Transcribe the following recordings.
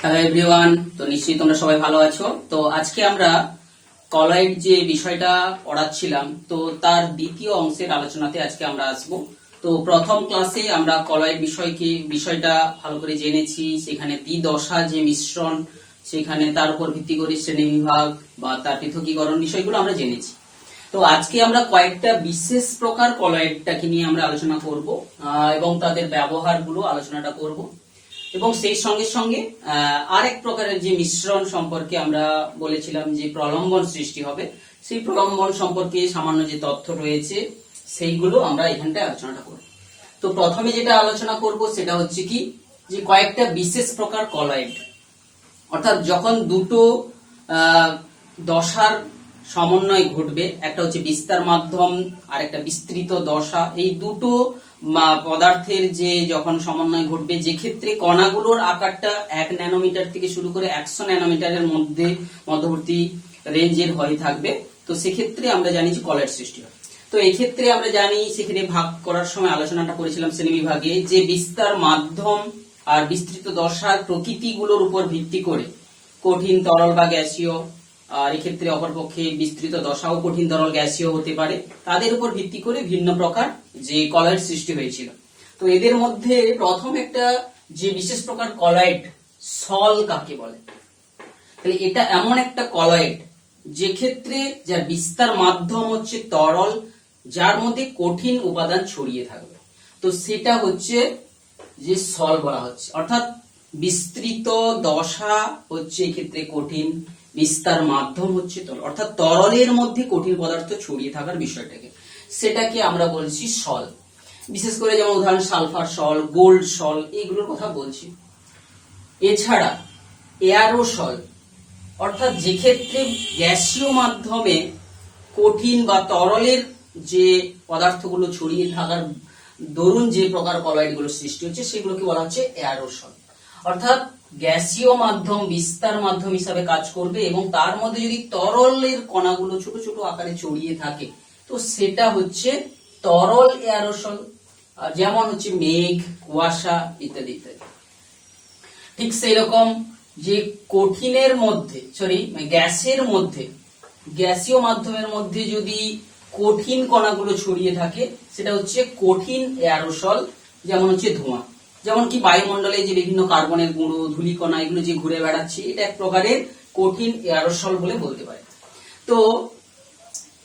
Hello everyone, তো নিশ্চয়ই তোমরা সবাই ভালো আছো। তো আজকে আমরা কলয়েড যে বিষয়টা পড়াচ্ছিলাম, তো তার দ্বিতীয় অংশের আলোচনাতে আজকে আমরা আসব। তো প্রথম ক্লাসে আমরা কলয়েড বিষয়টা ভালো করে জেনেছি। সেখানে দ্বিদশা যে মিশ্রণ, সেখানে তার উপর ভিত্তি করে শ্রেণীবিভাগ বা তার পৃথকীকরণ বিষয়গুলো আমরা জেনেছি। তো আজকে আমরা কয়েকটা বিশেষ প্রকার কলয়েডটাকে নিয়ে আমরা আলোচনা করব এবং তাদের ব্যবহারগুলো আলোচনাটা করব। এবং সেই সঙ্গে সঙ্গে আরেক প্রকারের যে মিশ্রণ সম্পর্কে আমরা বলেছিলাম যে প্রলম্বন সৃষ্টি হবে, সেই প্রলম্বন সম্পর্কে সামান্য যে তথ্য রয়েছে সেইগুলো আমরা এখানটায় আলোচনাটা করব। তো প্রথমে যেটা আলোচনা করব সেটা হচ্ছে কি, যে কয়েকটা বিশেষ প্রকার কলয়েড, অর্থাৎ যখন দুটো দশার সমন্বয় ঘটবে, একটা হচ্ছে বিস্তার মাধ্যম আর একটা বিস্তৃত দশা, এই দুটো পদার্থের যে যখন সমন্বয় ঘটবে, যে ক্ষেত্রে কণাগুলোর আকারটা 1 ন্যানোমিটার থেকে শুরু করে 100 ন্যানোমিটারের মধ্যবর্তী রেঞ্জের হয়ে থাকবে, তো সেক্ষেত্রে আমরা জানি যে কলয়েড সৃষ্টি হয়। তো এই ক্ষেত্রে আমরা জানি, সেখানে ভাগ করার সময় আলোচনাটা করেছিলাম শ্রেণীবিভাগে, যে বিস্তার মাধ্যম আর বিস্তৃত দশার প্রকৃতিগুলোর উপর ভিত্তি করে কঠিন তরল বা গ্যাসীয়, আর এক্ষেত্রে অপরপক্ষে বিস্তৃত দশাও কঠিন তরল গ্যাসীয় হতে পারে, তাদের উপর ভিত্তি করে ভিন্ন প্রকার যে কলয়েড সৃষ্টি হয়েছিল। তো এদের মধ্যে প্রথম একটা যে বিশেষ প্রকার কলয়েড, সল কাকে বলে? তাহলে এটা এমন একটা কলয়েড যে ক্ষেত্রে যার বিস্তার মাধ্যম হচ্ছে তরল, যার মধ্যে কঠিন উপাদান ছড়িয়ে থাকবে, তো সেটা হচ্ছে যে সল বলা হচ্ছে। অর্থাৎ বিস্তৃত দশা হচ্ছে এক্ষেত্রে কঠিন, বিস্তার মাধ্যম হচ্ছে তরল, অর্থাৎ তরলের মধ্যে কঠিন পদার্থ ছড়িয়ে থাকার বিষয়টাকে, সেটাকে আমরা বলছি সল। বিশেষ করে যেমন উদাহরণ সালফার সল, গোল্ড সল, এইগুলোর কথা বলছি। এছাড়া এয়ারোসল, অর্থাৎ যে ক্ষেত্রে গ্যাসীয় মাধ্যমে কঠিন বা তরলের যে পদার্থগুলো ছড়িয়ে থাকার দরুন যে প্রকার কলয়েডগুলো সৃষ্টি হচ্ছে, সেগুলোকে বলা হচ্ছে এয়ারোসল। অর্থাৎ গ্যাসীয় মাধ্যম বিস্তার মাধ্যম হিসাবে কাজ করবে এবং তার মধ্যে যদি তরলের কণাগুলো ছোট ছোট আকারে ছড়িয়ে থাকে, তো সেটা হচ্ছে তরল এয়ারোসল। যেমন হচ্ছে মেঘ, কুয়াশা ইত্যাদি ইত্যাদি। ঠিক সেই রকম যে কঠিনের মধ্যে গ্যাসের মধ্যে, গ্যাসীয় মাধ্যমের মধ্যে যদি কঠিন কণাগুলো ছড়িয়ে থাকে, সেটা হচ্ছে কঠিন এয়ারোসল। যেমন হচ্ছে ধোঁয়া, যেমন কি বায়ুমণ্ডলে যে বিভিন্ন কার্বনের গুঁড়ো, ধূলিকণা, এগুলো যে ঘুরে বেড়াচ্ছে, এটা এক প্রকারের কঠিন এয়ারোসল বলে বলতে পারে। তো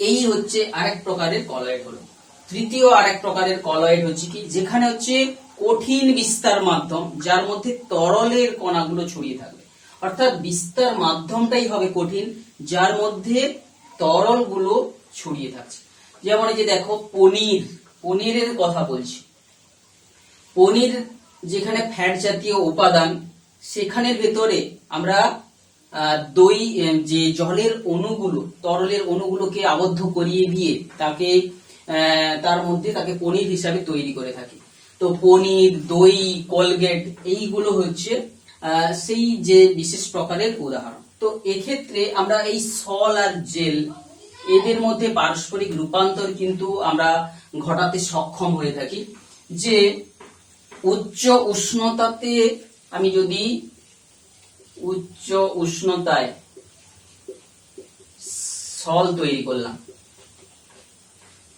এই হচ্ছে আরেক প্রকারের কলয়েড হলো। তৃতীয় আরেক প্রকারের কলয়েড হচ্ছে কি, যেখানে হচ্ছে কঠিন বিস্তার মাধ্যম, যার মধ্যে তরলের কণাগুলো ছড়িয়ে থাকবে, অর্থাৎ বিস্তার মাধ্যমটাই হবে কঠিন, যার মধ্যে তরলগুলো ছড়িয়ে থাকছে। যেমন এই যে দেখো পনিরের কথা বলছি। পনির যেখানে ফ্যাট জাতীয় উপাদান, সেখানের ভেতরে আমরা দই যে জলের অণুগুলো, তরলের অণুগুলোকে আবদ্ধ করিয়ে দিয়ে তাকে তার মধ্যে তাকে পনির হিসাবে তৈরি করে থাকি। তো পনির, দই, কোলগেট, এইগুলো হচ্ছে সেই যে বিশেষ প্রকারের উদাহরণ। তো এক্ষেত্রে আমরা এই সল আর জেল, এদের মধ্যে পারস্পরিক রূপান্তর কিন্তু আমরা ঘটাতে সক্ষম হয়ে থাকি। যে উচ্চ উষ্ণতাতে আমি যদি উচ্চ উষ্ণতায় সল তৈরি করলাম,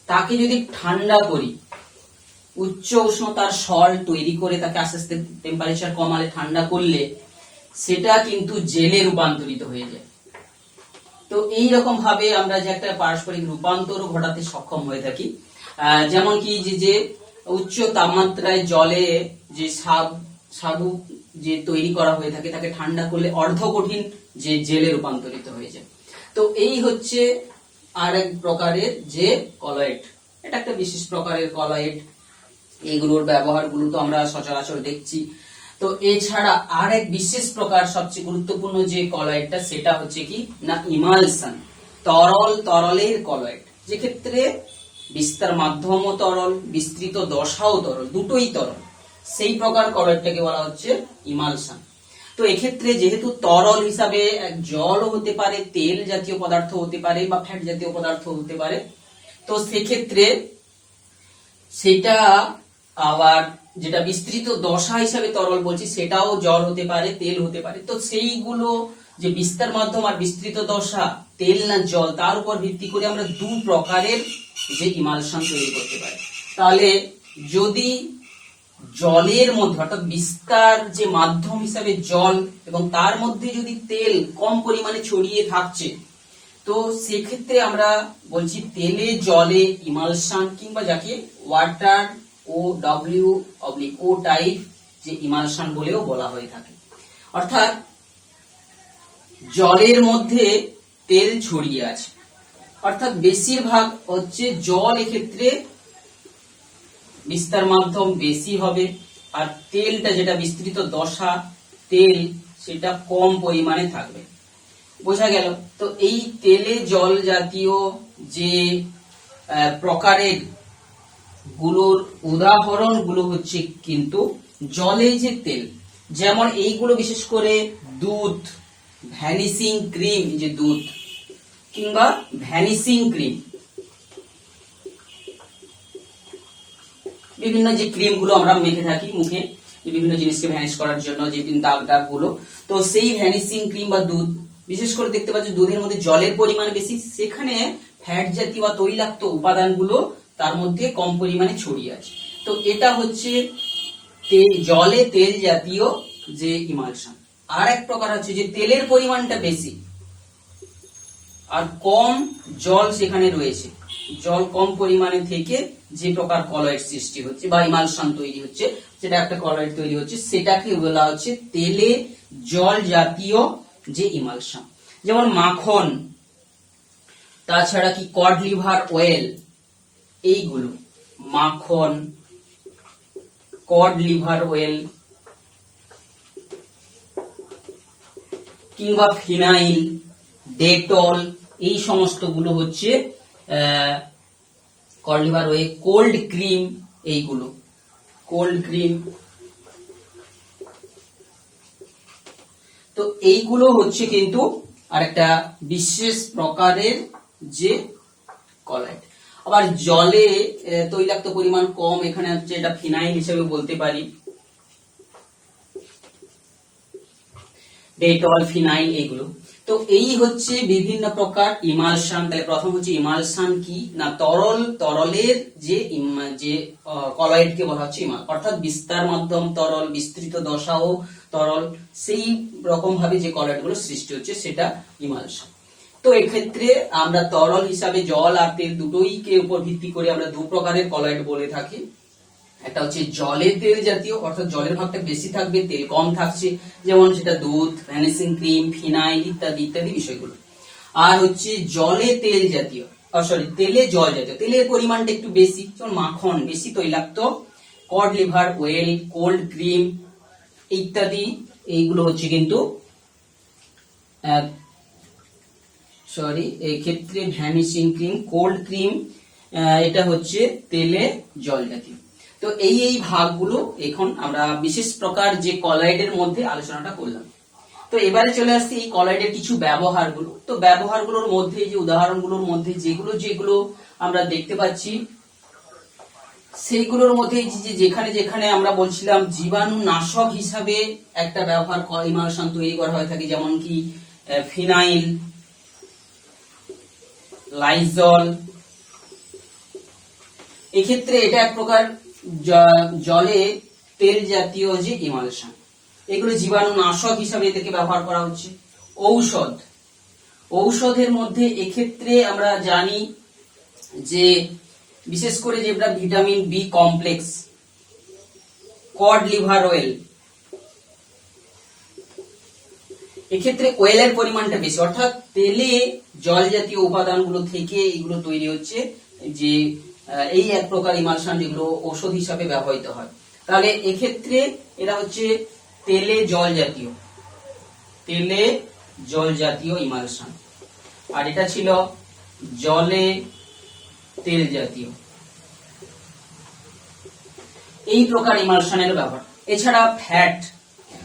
তাকে যদি ঠান্ডা করি, উচ্চ উষ্ণতার সল তৈরি করে তাকে আস্তে আস্তে টেম্পারেচার কমালে, ঠান্ডা করলে সেটা কিন্তু জেলে রূপান্তরিত হয়ে যায়। তো এই রকম ভাবে আমরা যে একটা পারস্পরিক রূপান্তর ঘটাতে সক্ষম হয়ে থাকি। যেমন কি যে উচ্চ তাপমাত্রায় জলে যে সাবু যে তৈরি করা হয়ে থাকে, তাকে ঠান্ডা করলে অর্ধ কঠিন যে জেলে রূপান্তরিত হয়ে যায়। তো এই হচ্ছে আরেক প্রকারের যে কলয়েড, এটা একটা বিশেষ প্রকারের কলয়েড। এইগুলোর ব্যবহারগুলো তো আমরা সচরাচর দেখছি। তো এছাড়া আরেক বিশেষ প্রকার সবচেয়ে গুরুত্বপূর্ণ যে কলয়েডটা, সেটা হচ্ছে কি না ইমালশন, তরলের কলয়েড, যে ক্ষেত্রে বিস্তার মাধ্যমও তরল, বিস্তৃত দশাও তরল, দুটোই তরল, সেই প্রকার কলয়েডটাকে বলা হচ্ছে ইমালশন। তো এক্ষেত্রে যেহেতু তরল হিসাবে জলও হতে পারে, তেল জাতীয় পদার্থ হতে পারে, বা ফ্যাট জাতীয় পদার্থ হতে পারে, তো সেক্ষেত্রে সেটা আবার যেটা বিস্তৃত দশা হিসাবে তরল বলছি সেটাও জল হতে পারে, তেল হতে পারে। তো সেইগুলো যে বিস্তার মাধ্যম আর বিস্তৃত দশা তেল না জল, তার উপর ভিত্তি করে আমরা দু প্রকারের যে ইমালশন তৈরি করতে পারি। তাহলে যদি জলের মধ্যে অর্থাৎ বিস্তার যে মাধ্যম হিসাবে জল এবং তার মধ্যে যদি তেল কম পরিমাণে ছড়িয়ে থাকছে, তো সেক্ষেত্রে আমরা বলছি তেলে জলে ইমালশন, কিংবা যাকে ওয়াটার ও ও টাইপ যে ইমালশন বলেও বলা হয়ে থাকে। অর্থাৎ জলের মধ্যে তেল ছড়িয়ে আছে, অর্থাৎ বেশিরভাগ হচ্ছে জল এক্ষেত্রে বিস্তার মাধ্যম বেশি হবে, আর তেলটা যেটা বিস্তৃত দশা তেল সেটা কম পরিমাণে থাকবে। বোঝা গেল? তো এই তেলে জল জাতীয় যে প্রকারের গুলোর উদাহরণ গুলো হচ্ছে কিন্তু জলে যে তেল, যেমন এইগুলো বিশেষ করে দুধ, ভ্যানিশিং ক্রিম, যে দুধ কিংবা ভ্যানিশিং ক্রিম, বিভিন্ন যে ক্রিম গুলো আমরা মেখে থাকি মুখে বিভিন্ন জিনিসকে ভ্যানিশ করার জন্য, যে দাগ দাগ গুলো, তো সেই ভ্যানিশিং ক্রিম বা দুধ বিশেষ করে দেখতে পাচ্ছি দুধের মধ্যে জলের পরিমাণ বেশি, সেখানে ফ্যাট জাতীয় বা তৈলাক্ত উপাদানগুলো তার মধ্যে কম পরিমাণে ছড়িয়ে আছে। তো এটা হচ্ছে জলে তেল জাতীয় যে ইমালশন। আর এক প্রকার হচ্ছে যে তেলের পরিমাণটা বেশি আর কম জল সেখানে রয়েছে, জল কম পরিমাণে থেকে যে প্রকার কলয়েড সৃষ্টি হচ্ছে বা ইমালশন তৈরি হচ্ছে, সেটা একটা কলয়েড তৈরি হচ্ছে, সেটাকে বলা হচ্ছে তেলে জল জাতীয় যে ইমালশন। যেমন মাখন, তাছাড়া কি কড লিভার অয়েল, এইগুলো মাখন, কড লিভার অয়েল কিংবা ফিনাইল, ডেটল, এই সমস্ত গুলো হচ্ছে code liver oil. Cold cream, এইগুলো কোল্ড ক্রিম। তো এইগুলো হচ্ছে কিন্তু আরেকটা বিশেষ প্রকারের যে কলয়েড। আবার জলে তৈলাক্ত পরিমাণ কম, এখানে হচ্ছে এটা ফিনাইল হিসেবে বলতে পারি, ডেটল, ফিনাইল, এইগুলো। তো এই হচ্ছে বিভিন্ন প্রকার ইমালশন। তাহলে প্রথম হচ্ছে ইমালশন কি না, তরলের যে কলয়েডকে বলা হচ্ছে ইমাল, অর্থাৎ বিস্তার মাধ্যম তরল, বিস্তৃত দশাও তরল, সেই রকম ভাবে যে কলয়েড গুলো সৃষ্টি হচ্ছে সেটা ইমালশন। তো এক্ষেত্রে আমরা তরল হিসাবে জল আর তেল দুটোইকে উপর ভিত্তি করে আমরা দু প্রকারের কলয়েড বলে থাকি। একটা হচ্ছে জলে তেল জাতীয়, অর্থাৎ জলের ভাগটা বেশি থাকবে, তেল কম থাকছে, যেমন সেটা দুধ, ভ্যানিশিং ক্রিম, ফিনাইল ইত্যাদি ইত্যাদি বিষয়গুলো। আর হচ্ছে জলে তেল জাতীয়, তেলে জল জাতীয়, তেলের পরিমাণটা একটু বেশি, যেমন মাখন বেশি তৈলাক্ত, code liver oil, cold cream ইত্যাদি, এইগুলো হচ্ছে কিন্তু এই ক্ষেত্রে ভ্যানিশিং ক্রিম, কোল্ড ক্রিম, এটা হচ্ছে তেলে জল জাতীয়। তো এই ভাগগুলো এখন আমরা বিশেষ প্রকার যে কলয়েডের মধ্যে আলোচনাটা করলাম। তো এবারে চলে আসছে এই কলয়েডের কিছু ব্যবহারগুলো। তো ব্যবহারগুলোর মধ্যে যে উদাহরণগুলোর মধ্যে যেগুলো আমরা দেখতে পাচ্ছি, সেইগুলোর মধ্যে যেখানে যেখানে আমরা বলছিলাম জীবাণু নাশক হিসাবে একটা ব্যবহার ইমালশন তৈরি করা হয়ে থাকে, যেমন কি ফিনাইল, লাইজল, এক্ষেত্রে এটা এক প্রকার জলে তেল জাতীয় যে ইমালশন, এগুলো জীবাণু নাশক হিসাবে এদেরকে ব্যবহার করা হচ্ছে। ঔষধের মধ্যে এক্ষেত্রে আমরা জানি যে বিশেষ করে যেটা vitamin B complex, cod liver oil, এক্ষেত্রে অয়েলের পরিমাণটা বেশি, অর্থাৎ তেলে জল জাতীয় উপাদানগুলো থেকে এগুলো তৈরি হচ্ছে, যে এই এক প্রকার ইমালশন যেগুলো ঔষধ হিসাবে ব্যবহৃত হয়। তাহলে এক্ষেত্রে এরা হচ্ছে তেলে জল জাতীয় ইমালশন, আর এটা ছিল জলে তেল জাতীয়, এই প্রকার ইমালশনের ব্যবহার। এছাড়া ফ্যাট,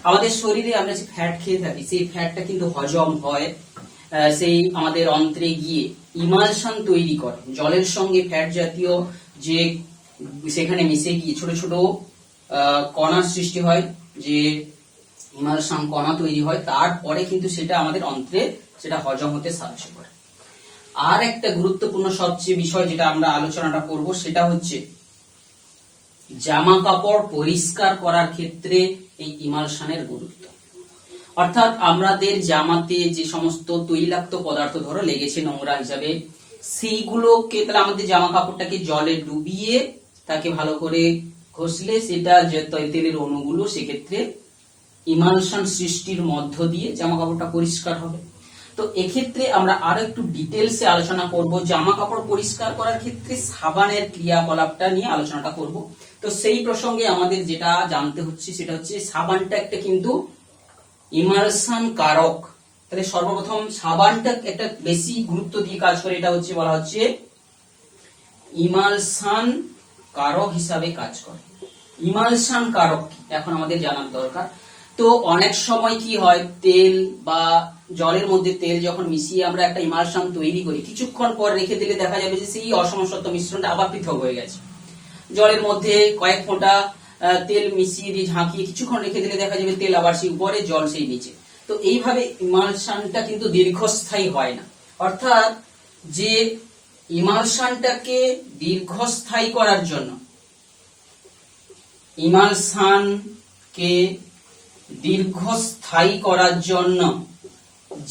আমাদের শরীরে আমরা যে ফ্যাট খেয়ে থাকি, সেই ফ্যাটটা কিন্তু হজম হয়, সেই আমাদের অন্ত্রে গিয়ে ইমালশন তৈরি করে। জলের সঙ্গে ফ্যাট জাতীয় যে সেখানে মিশে গিয়ে ছোট ছোট কণার সৃষ্টি হয়, যে ইমালশন কণা তৈরি হয়, তারপরে কিন্তু সেটা আমাদের অন্ত্রে সেটা হজম হতে সাহায্য করে। আর একটা গুরুত্বপূর্ণ সবচেয়ে বিষয় যেটা আমরা আলোচনাটা করব সেটা হচ্ছে জামা কাপড় পরিষ্কার করার ক্ষেত্রে এই ইমালশনের গুরুত্ব। অর্থাৎ আমাদের জামাতে যে সমস্ত তৈলাক্ত পদার্থ ধরো লেগেছে নোংরা হিসাবে, সেইগুলোকে তাহলে আমাদের জামা কাপড়টাকে জলে ডুবিয়ে তাকে ভালো করে ঘষলে সেটা যে তেলের অণুগুলো সেক্ষেত্রে ইমালশন সৃষ্টির মধ্য দিয়ে জামা কাপড়টা পরিষ্কার হবে। তো এক্ষেত্রে আমরা আরো একটু ডিটেলসে আলোচনা করব, জামা কাপড় পরিষ্কার করার ক্ষেত্রে সাবানের ক্রিয়াকলাপটা নিয়ে আলোচনাটা করব। তো সেই প্রসঙ্গে আমাদের যেটা জানতে হচ্ছে সেটা হচ্ছে সাবানটা একটা কিন্তু ইমালশন কারক। তাহলে সর্বপ্রথম সাবানটা একটা বেশি গুরুত্ব দিয়ে কাজ করে, এটা হচ্ছে বলা হচ্ছে ইমালশন কারক হিসাবে কাজ করে। ইমালশন কারক এখন আমাদের জানার দরকার। তো অনেক সময় কি হয়, তেল বা জলের মধ্যে তেল যখন মিশিয়ে আমরা একটা ইমালশন তৈরি করি, কিছুক্ষণ পর রেখে দিলে দেখা যাবে যে সেই অসমসত্ব মিশ্রণটা আবার পৃথক হয়ে গেছে। জলের মধ্যে কয়েক ফোঁটা তেল মিশিয়ে দিয়ে ঝাঁকিয়ে কিছুক্ষণ রেখে দিলে দেখা যাবে তেল আবার সেই উপরে, জল সেই নিচে। তো এইভাবে ইমালশনটা কিন্তু দীর্ঘস্থায়ী হয় না। অর্থাৎ যে ইমালশনটাকে দীর্ঘস্থায়ী করার জন্য, ইমালশনকে দীর্ঘস্থায়ী করার জন্য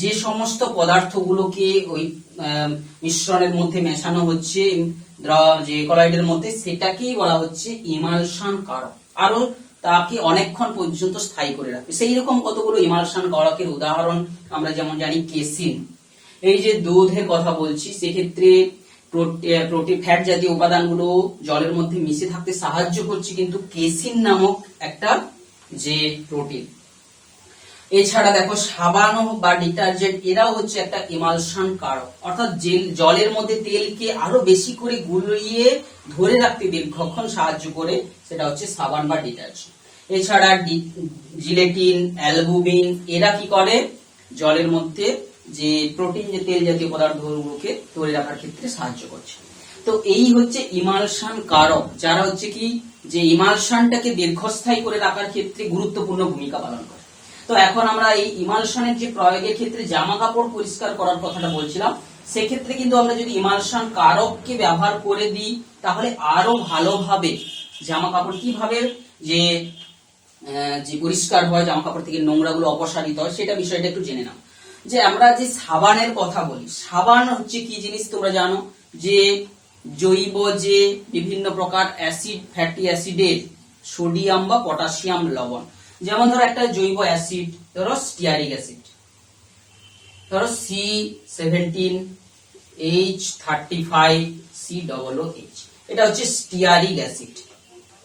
যে সমস্ত পদার্থগুলোকে ওই মিশ্রণের মধ্যে মেশানো হচ্ছে যে কলাইডের মধ্যে, সেটাকেই বলা হচ্ছে ইমালশন কারক। আরো তাকে অনেকক্ষণ পর্যন্ত স্থায়ী করে রাখবে। সেই রকম কতগুলো ইমালশন কারকের উদাহরণ আমরা যেমন জানি কেসিন। এই যে দুধের কথা বলছি, সেক্ষেত্রে প্রোটিন ফ্যাট জাতীয় উপাদানগুলো জলের মধ্যে মিশে থাকতে সাহায্য করছে কিন্তু কেসিন নামক একটা যে প্রোটিন। এছাড়া দেখো সাবান বা ডিটারজেন্ট, এরাও হচ্ছে একটা ইমালশন কারক। অর্থাৎ জলের মধ্যে তেলকে আরো বেশি করে গুলিয়ে ধরে রাখতে দীর্ঘক্ষণ সাহায্য করে, সেটা হচ্ছে সাবান বা ডিটারজেন্ট। এছাড়া জিলেটিন, অ্যালবুমিন, এরা কি করে, জলের মধ্যে যে প্রোটিন যে তেল জাতীয় পদার্থগুলোকে ধরে রাখার ক্ষেত্রে সাহায্য করছে। তো এই হচ্ছে ইমালশন কারক, যারা হচ্ছে কি যে ইমালশনটাকে দীর্ঘস্থায়ী করে রাখার ক্ষেত্রে গুরুত্বপূর্ণ ভূমিকা পালন করে। তো এখন আমরা এই ইমালশনের যে প্রয়োগের ক্ষেত্রে জামা কাপড় পরিষ্কার করার কথাটা বলছিলাম, সেক্ষেত্রে কিন্তু আমরা যদি ইমালশন কারককে ব্যবহার করে দিই তাহলে আরো ভালোভাবে জামা কাপড় কিভাবে যে পরিষ্কার হয়, জামা কাপড় থেকে নোংরাগুলো অপসারিত হয়, সেটা বিষয়টা একটু জেনে নাও। যে আমরা যে সাবানের কথা বলি, সাবান হচ্ছে কি জিনিস তোমরা জানো, যে জৈব যে বিভিন্ন প্রকার অ্যাসিড, ফ্যাটি অ্যাসিডের সোডিয়াম বা পটাশিয়াম লবণ। যেমন ধরো একটা জৈব অ্যাসিড, ধরো স্টিয়ারিক অ্যাসিড, ধরো C17H35COOH, এটা হচ্ছে স্টিয়ারিক অ্যাসিড,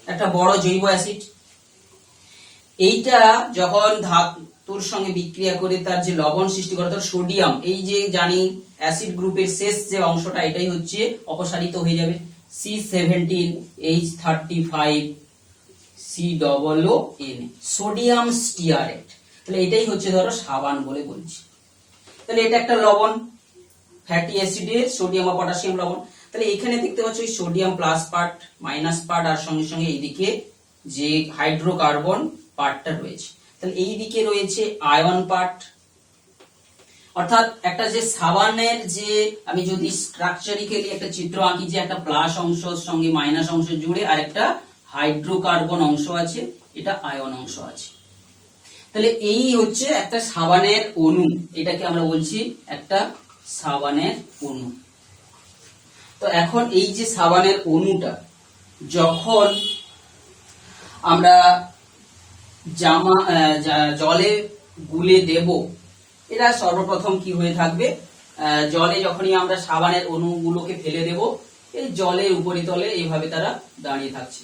একটা বড় জৈব অ্যাসিড। এইটা যখন ধাতুর সঙ্গে বিক্রিয়া করে তার যে লবণ সৃষ্টি করে, ধর সোডিয়াম, এই যে জানি অ্যাসিড গ্রুপের শেষ যে অংশটা, এটাই হচ্ছে অপসারিত হয়ে যাবে C17H35COON, সোডিয়াম স্টিয়ারেট। তাহলে এটাই হচ্ছে ধরো সাবান বলে বলছি। তাহলে এটা একটা লবণ, ফ্যাটি অ্যাসিডের সোডিয়াম বা পটাশিয়াম লবণ। তাহলে এখানে দেখতে পাচ্ছ ওই sodium plus part, minus part, আর সঙ্গে সঙ্গে এইদিকে যে হাইড্রোকার্বন পার্টটা রয়েছে। তাহলে এই দিকে রয়েছে আয়ন পার্ট। অর্থাৎ একটা যে সাবানের যে আমি যদি স্ট্রাকচারিক্যালি একটা চিত্র আঁকি, যে একটা প্লাস অংশ সঙ্গে মাইনাস অংশ জুড়ে আর একটা হাইড্রোকার্বন অংশ আছে, এটা আয়ন অংশ আছে। তাহলে এই হচ্ছে একটা সাবানের অণু, এটাকে আমরা বলছি একটা সাবানের অণু। তো এখন এই যে সাবানের অণুটা যখন আমরা জলে গুলে দেব, এটা সর্বপ্রথম কি হয়ে থাকবে, জলে যখনই আমরা সাবানের অণুগুলোকে ফেলে দেব, এই জলের উপরিতলে এইভাবে তারা দাঁড়িয়ে থাকছে,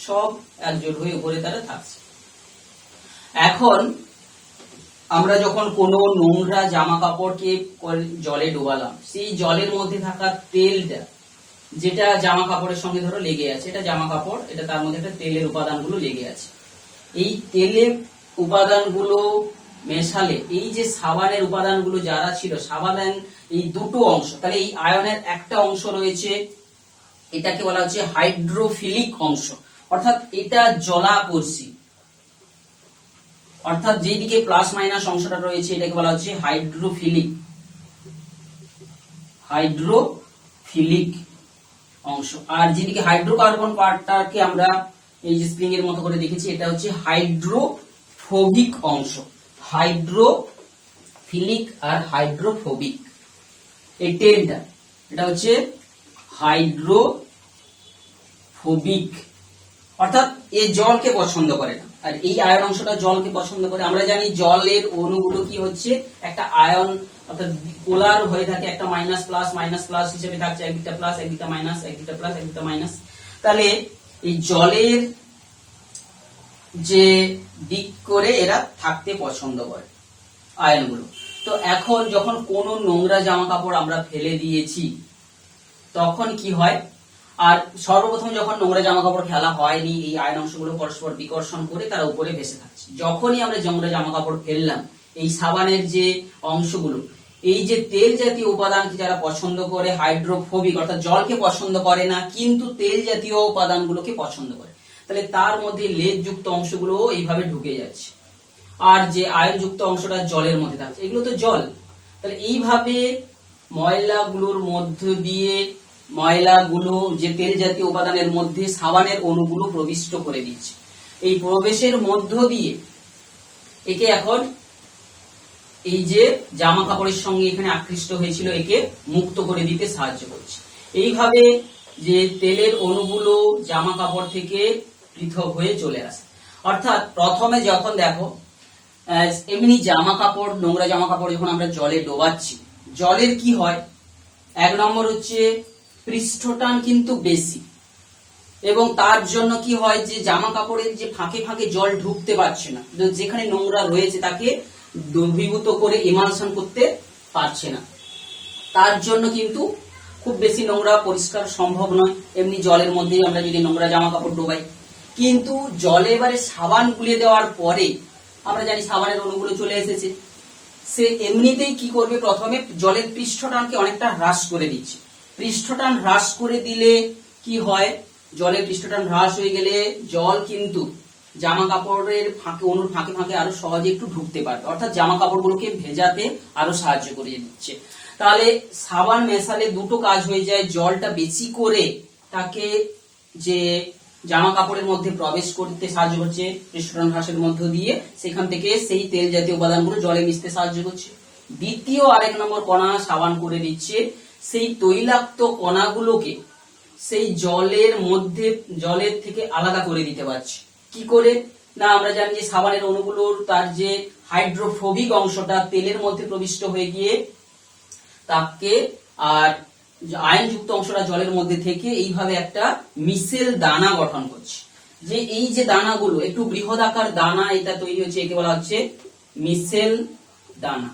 সব একজোট হয়ে উপরে তারা থাকছে। এখন আমরা যখন কোনো নোংরা জামা কাপড়কে জলে ডোবালাম, সেই জলের মধ্যে থাকা তেলটা যেটা জামা কাপড়ের সঙ্গে ধরো লেগে আছে, এটা জামা কাপড়, এটা তার মধ্যে একটা তেলের উপাদানগুলো লেগে আছে। এই তেলের উপাদানগুলো মেশালে এই যে সাবানের উপাদানগুলো যারা ছিল, সাবানের এই দুটো অংশ, তাহলে এই আয়নের একটা অংশ রয়েছে, এটাকে বলা হচ্ছে হাইড্রোফিলিক অংশ। অর্থাৎ এটা জলাকর্ষী, অর্থাৎ যেদিকে প্লাস মাইনাস অংশটা রয়েছে এটাকে বলা হচ্ছে হাইড্রোফিলিক, হাইড্রোফিলিক অংশ। আর যেদিকে হাইড্রোকার্বন পার্টটাকে আমরা এই যে স্প্রিং এর মতো করে দেখেছি এটা হচ্ছে হাইড্রোফোবিক অংশ। হাইড্রোফিলিক আর হাইড্রোফোবিক এই টেনটা, এটা হচ্ছে হাইড্রোফোবিক, অর্থাৎ এ জলকে পছন্দ করে না। আর এই আয়ন অংশটা জলকে পছন্দ করে। আমরা জানি জলের অণুগুলো কি হচ্ছে একটা আয়ন, অর্থাৎ পোলার হয়ে থাকে, একটা মাইনাস প্লাস হিসেবে থাকছে, একদিকটা প্লাস একদিকটা মাইনাস, একদিকটা প্লাস একদিকটা মাইনাস। তাহলে এই জলের যে দিক করে এরা থাকতে পছন্দ করে আয়নগুলো। তো এখন যখন কোনো নোংরা জামা কাপড় আমরা ফেলে দিয়েছি তখন কি হয়, আর সর্বপ্রথম যখন নোংরা জামা কাপড় ফেলা হয়নি এই আয়ন অংশগুলো পরস্পর বিকর্ষণ করে তারা উপরে ভেসে থাকছে। যখনই আমরা নোংরা জামা কাপড় ফেললাম এই সাবানের যে অংশগুলো, এই যে তেল জাতীয় উপাদানকে যারা পছন্দ করে হাইড্রোফোবিক, অর্থাৎ জলকে পছন্দ করে না কিন্তু তেল জাতীয় উপাদানগুলোকে পছন্দ করে, তাহলে তার মধ্যে লেদযুক্ত অংশগুলো এইভাবে ঢুকে যাচ্ছে, আর যে আয়নযুক্ত অংশটা জলের মধ্যে থাকছে, এগুলো তো জল। তাহলে এইভাবে ময়লাগুলোর মধ্য দিয়ে, ময়লাগুলো যে তেল জাতীয় উপাদানের মধ্যে সাবানের অণুগুলো প্রবিষ্ট করে দিচ্ছে। এই প্রবেশের মধ্য দিয়ে একে এখন এই যে জামা কাপড়ের সঙ্গে এখানে আকৃষ্ট হয়েছিল একে মুক্ত করে দিতে সাহায্য করছে। এইভাবে যে তেলের অণুগুলো জামা কাপড় থেকে পৃথক হয়ে চলে আসে। অর্থাৎ প্রথমে যখন দেখো এমনি জামা কাপড়, নোংরা জামা কাপড় যখন আমরা জলে ডোবাচ্ছি, জলের কি হয়, এক নম্বর হচ্ছে পৃষ্ঠটান কিন্তু বেশি, এবং তার জন্য কি হয় যে জামা কাপড়ের যে ফাঁকে ফাঁকে জল ঢুকতে পারছে না, যেখানে নোংরা রয়েছে তাকে দ্রবীভূত করে ইমালশন করতে পারছে না, তার জন্য কিন্তু খুব বেশি নোংরা পরিষ্কার সম্ভব নয় এমনি জলের মধ্যে আমরা যদি নোংরা জামা কাপড় ডোবাই। কিন্তু জলে এবারে সাবান গুলিয়ে দেওয়ার পরে আমরা জানি সাবানের অণুগুলো চলে এসেছে, সে এমনিতেই কি করবে, প্রথমে জলের পৃষ্ঠটানকে অনেকটা হ্রাস করে দিচ্ছে। পৃষ্ঠটান হ্রাস করে দিলে কি হয়, জলের পৃষ্ঠটান হ্রাস হয়ে গেলে জল কিন্তু জামা কাপড়ের ফাঁকে, অণুর ফাঁকে ফাঁকে আরো সহজে একটু ঢুকতে পারবে, অর্থাৎ জামা কাপড়গুলোকে ভেজাতে আরো সাহায্য করে দিচ্ছে। তাহলে সাবান মেশালে দুটো কাজ হয়ে যায়, জলটা বেশি করে তাকে যে জামা কাপড়ের মধ্যে প্রবেশ করতে সাহায্য করছে পৃষ্ঠটান হ্রাসের মধ্য দিয়ে, সেখান থেকে সেই তেল জাতীয় উপাদানগুলো জলে মিশতে সাহায্য করছে। দ্বিতীয় আরেক নম্বর কণা সাবান করে দিচ্ছে সেই তৈলাক্ত কণাগুলোকে সেই জলের মধ্যে, জলের থেকে আলাদা করে দিতে পারছে। কি করে না, আমরা জানি যে সাবানের অণুগুলোর তার যে হাইড্রোফোবিক অংশটা তেলের মধ্যে প্রবিষ্ট হয়ে গিয়ে তাকে, আর আয়নযুক্ত অংশটা জলের মধ্যে থেকে এইভাবে একটা মিশেল দানা গঠন করছে। যে এই যে দানাগুলো একটু বৃহদাকার দানা এটা তৈরি হচ্ছে, একে বলা হচ্ছে মিশেল দানা।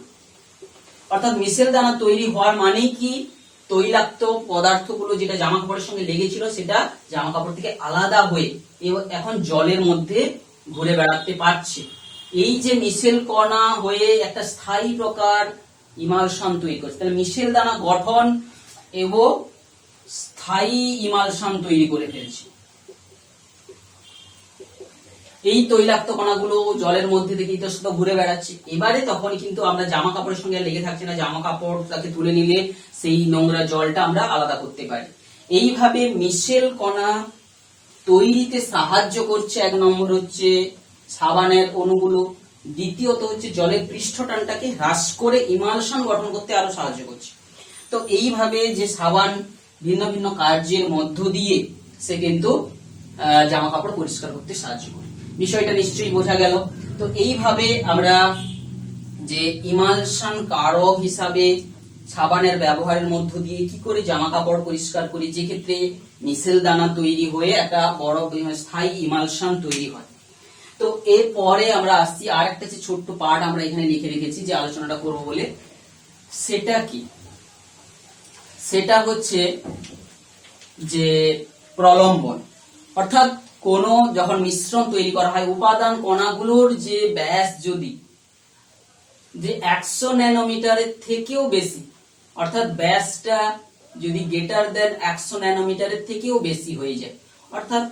অর্থাৎ মিশেল দানা তৈরি হওয়ার মানে কি, তৈলাক্ত পদার্থগুলো যেটা জামা কাপড়ের সঙ্গে লেগেছিল সেটা জামা কাপড় থেকে আলাদা হয়ে এখন জলের মধ্যে ঘুরে বেড়াতে পারছে। এই যে মিশেল কণা হয়ে একটা স্থায়ী প্রকার ইমালশন তৈরি করছে। তাহলে মিশেল দানা গঠন এবং স্থায়ী ইমালশন তৈরি করে ফেলছে। এই তৈলাক্ত কণাগুলো জলের মধ্যে থেকে ইতস্তত ঘুরে বেড়াচ্ছে। এবারে তখনই কিন্তু আমরা জামা কাপড়ের সঙ্গে লেগে থাকছে না, জামা কাপড় তাকে তুলে নিলে সেই নোংরা জলটা আমরা আলাদা করতে পারি। এইভাবে মিশেল কণা তৈরিতে সাহায্য করছে এক নম্বর হচ্ছে সাবানের অণুগুলো, দ্বিতীয়ত হচ্ছে জলের পৃষ্ঠটানটাকে হ্রাস করে ইমালশন গঠন করতে আরো সাহায্য করছে। তো এইভাবে যে সাবান ভিন্ন ভিন্ন কার্যের মধ্য দিয়ে সে কিন্তু জামা কাপড় পরিষ্কার করতে সাহায্য করে। বিষয়টা নিশ্চয়ই বোঝা গেল। তো এইভাবে আমরা যে ইমালশন কারক হিসাবে সাবানের ব্যবহারের মধ্য দিয়ে কি করে জামা কাপড় পরিষ্কার করি, যে ক্ষেত্রে মিশেল দানা তৈরি হয়ে একটা বড় স্থায়ী ইমালশন তৈরি হয়। তো এরপরে আমরা আসছি আর একটা যে ছোট্ট পার্ট আমরা এখানে লিখে রেখেছি যে আলোচনাটা করব বলে, সেটা কি, সেটা হচ্ছে যে প্রলম্বন। অর্থাৎ কোন যখন মিশ্রণ তৈরি করা হয়, উপাদান কণাগুলোর যে ব্যাস যদি যে 100 ন্যানোমিটারের থেকেও বেশি, অর্থাৎ ব্যাসটা যদি গ্রেটার দেন 100 ন্যানোমিটারের থেকেও বেশি হয়ে যায়, অর্থাৎ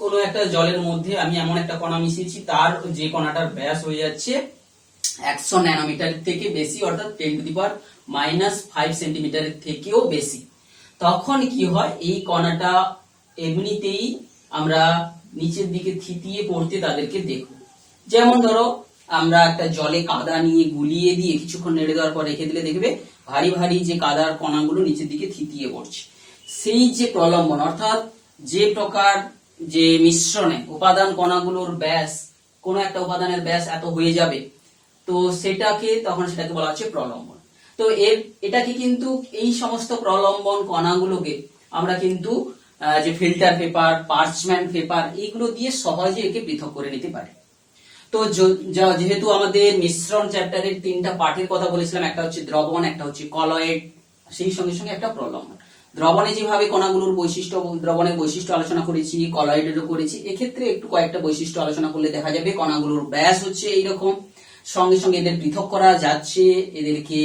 কোনো একটা জলের মধ্যে আমি এমন একটা কণা মিশিয়েছি, তার যে কণাটার ব্যাস হয়ে যাচ্ছে 100 ন্যানোমিটার থেকে বেশি, অর্থাৎ 10⁻⁻5 সেন্টিমিটারের থেকেও বেশি, তখন কি হয়, এই কণাটা এমনিতেই আমরা নিচের দিকে থিতিয়ে পড়তে তাদেরকে দেখব। যেমন ধরো আমরা একটা জলে কাদা নিয়ে গুলিয়ে দিয়ে কিছুক্ষণ নেড়ে দেওয়ার পর রেখে দিলে দেখবে ভারী ভারী যে কাদার কণাগুলো নিচের দিকে থিতিয়ে পড়ছে। সেই যে প্রলম্বন, অর্থাৎ যে প্রকার যে মিশ্রণে উপাদান কণাগুলোর ব্যাস, কোন একটা উপাদানের ব্যাস এত হয়ে যাবে, তো সেটাকে বলা হচ্ছে প্রলম্বন। তো এটাকে কিন্তু এই সমস্ত প্রলম্বন কণাগুলোকে আমরা কিন্তু যে ফিল্টার পেপার, পার্চমেন্ট পেপার, এইগুলো দিয়ে সহজে একে পৃথক করে নিতে পারি। তো যেহেতু আমাদের মিশ্রণ চ্যাপ্টারের 3টা পার্টের কথা বলেছিলাম, একটা হচ্ছে দ্রবণ, একটা হচ্ছে কলয়েড, সেই সঙ্গে সঙ্গে একটা প্রলম্বন। দ্রবণে যেভাবে কণাগুলোর বৈশিষ্ট্য, দ্রবণের বৈশিষ্ট্য আলোচনা করেছি, কলয়েডেরও করেছি, এক্ষেত্রে একটু কয়েকটা বৈশিষ্ট্য আলোচনা করলে দেখা যাবে কণাগুলোর ব্যাস হচ্ছে এইরকম, সঙ্গে সঙ্গে এদের পৃথক করা যাচ্ছে, এদেরকে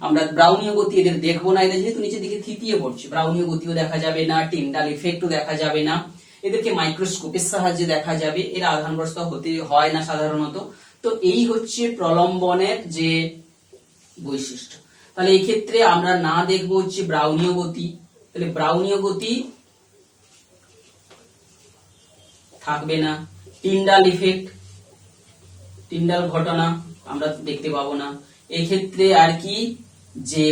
আমরা ব্রাউনীয় গতি এদের দেখবো না, এদের যেহেতু নিচের দিকে থিতিয়ে পড়ছে, ব্রাউনীয় গতিও দেখা যাবে না, টিন্ডাল ইফেক্টও দেখা যাবে না, এদেরকে মাইক্রোস্কোপের সাহায্যে দেখা যাবে, এরা আধানগ্রস্ত হতে হয় না সাধারণত। তো এই হচ্ছে প্রলম্বনের যে বৈশিষ্ট্য। তাহলে এই ক্ষেত্রে আমরা না দেখবো হচ্ছে ব্রাউনীয় গতি, তাহলে ব্রাউনীয় গতি থাকবে না, টিন্ডাল ইফেক্ট, টিন্ডাল ঘটনা আমরা দেখতে পাবো না। এক্ষেত্রে আর কি, যে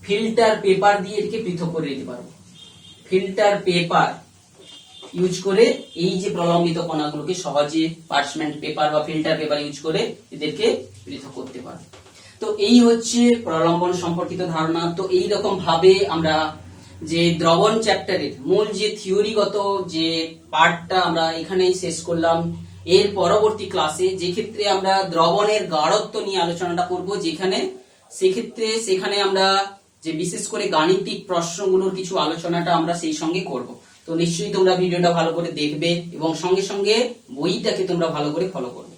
ফিল্টার পেপার দিয়ে এটাকে পৃথক করে নিতে পারবো, ফিল্টার পেপার ইউজ করে এই যে প্রলম্বিত কণাগুলোকে সহজে পার্চমেন্ট পেপার বা ফিল্টার পেপার ইউজ করে এদেরকে পৃথক করতে পারবো। তো এই হচ্ছে প্রলম্বন সম্পর্কিত ধারণা। তো এই রকম ভাবে আমরা যে দ্রবণ চ্যাপ্টারের মূল যে থিওরিগত যে পার্টটা আমরা এখানেই শেষ করলাম। এর পরবর্তী ক্লাসে যে ক্ষেত্রে আমরা দ্রবণের গাঢ়ত্ব নিয়ে আলোচনাটা করব, সেখানে আমরা যে বিশেষ করে গাণিতিক প্রশ্নগুলোর কিছু আলোচনাটা আমরা সেই সঙ্গে করব। তো নিশ্চয়ই তোমরা ভিডিওটা ভালো করে দেখবে এবং সঙ্গে সঙ্গে বইটাকে তোমরা ভালো করে ফলো করবে।